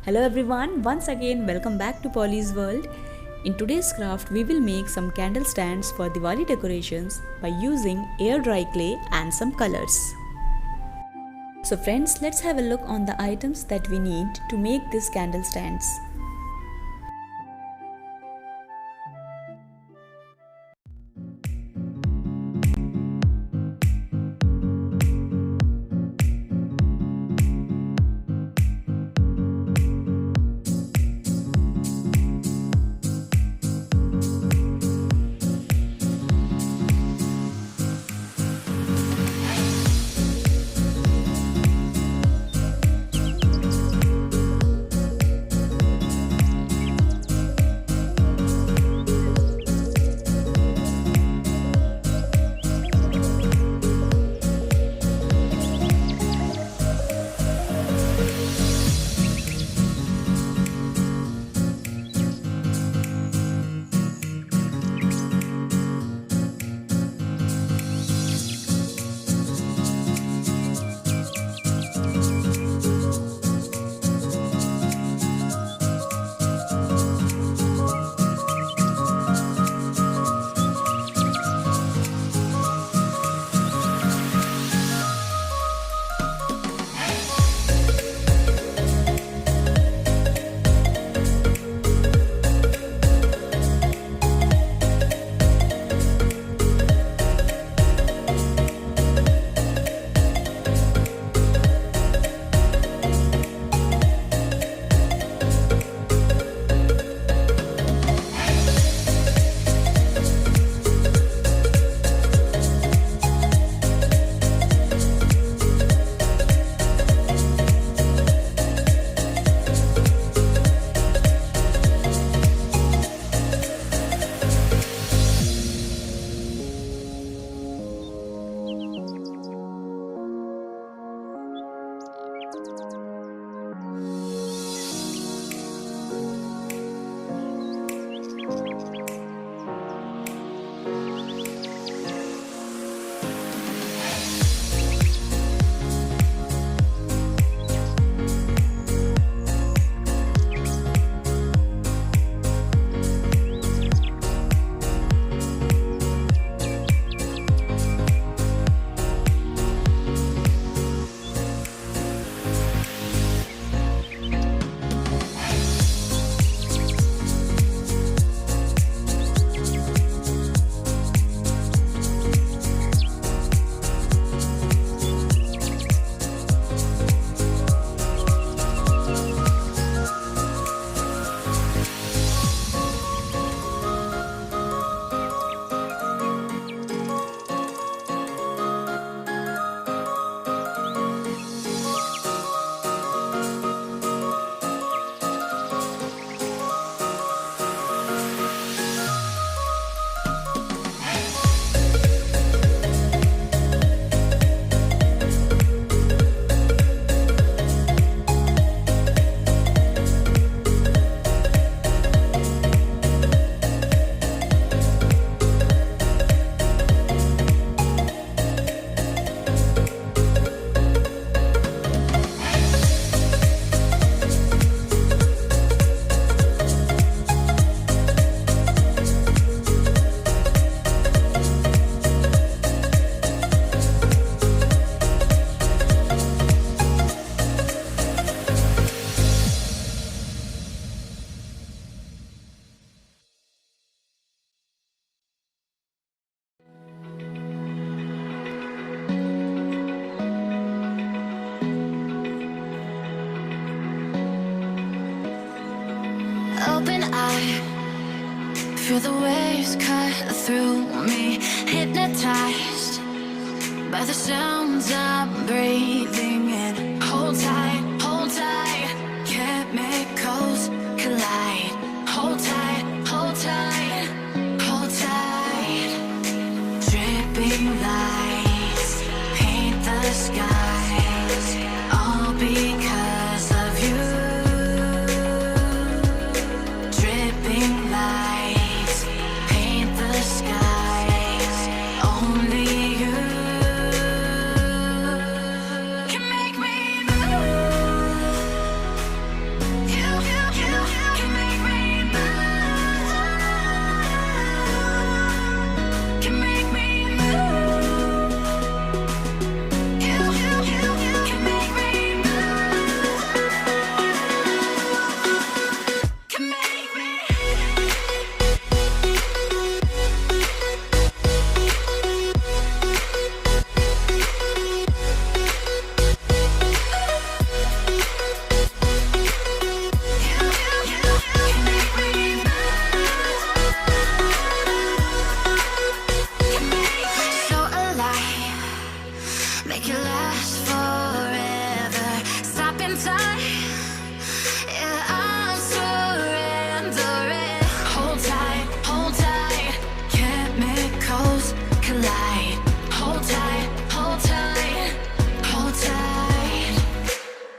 Hello everyone, once again welcome back to Polly's World. In today's craft we will make some candle stands for Diwali decorations by using air dry clay and some colors. So friends, let's have a look on the items that we need to make these candle stands. Open eye, feel the waves cut through me, hypnotized by the sounds I'm breathing in. Hold tight, chemicals collide. Hold tight, hold tight, hold tight. Dripping lights paint the skies, all because of you. Dripping lights paint the skies, only you can make me move. make it last forever. Stop in time, yeah, I'm surrendering. Hold tight, chemicals collide. Hold tight, hold tight, hold tight.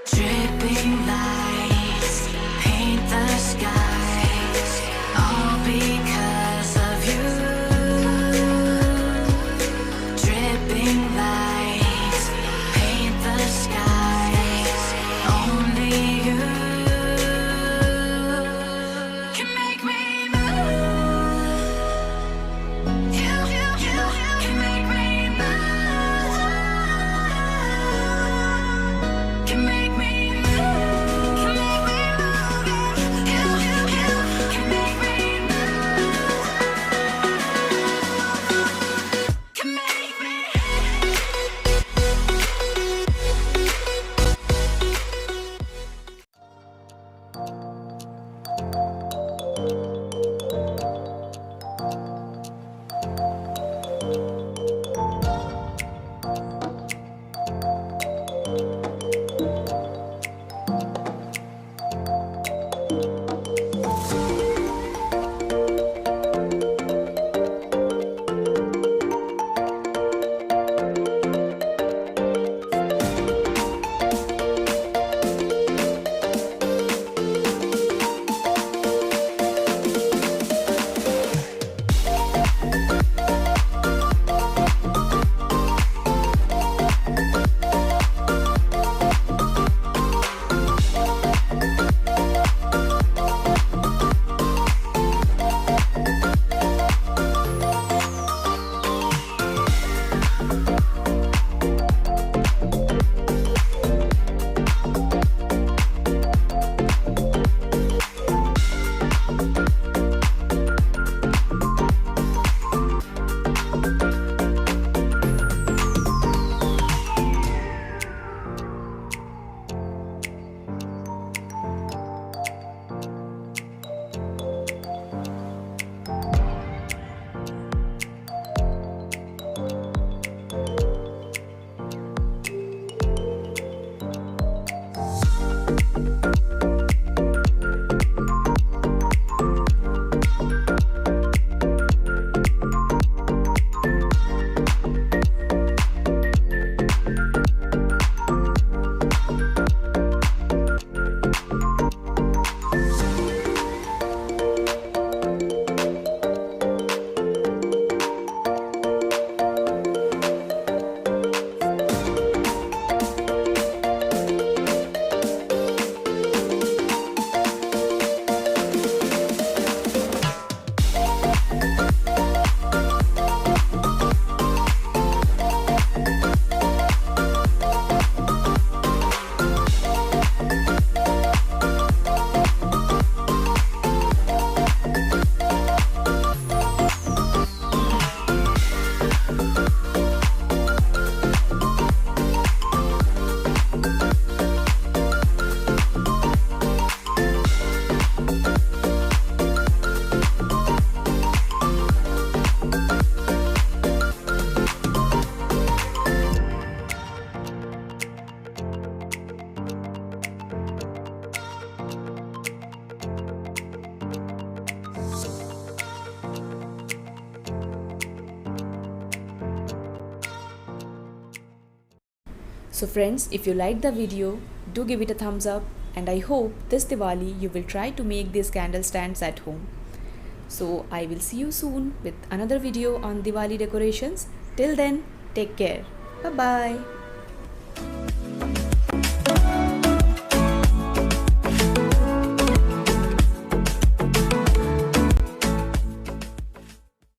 Dripping lights paint the skies, all because of you. Dripping lights paint the skies, only you can make me move. You can make me move. Can make me move. Can make me move. You can make me move. Can make me. So friends, if you liked the video, do give it a thumbs up, and I hope this Diwali you will try to make these candle stands at home. So I will see you soon with another video on Diwali decorations. Till then, take care. Bye bye.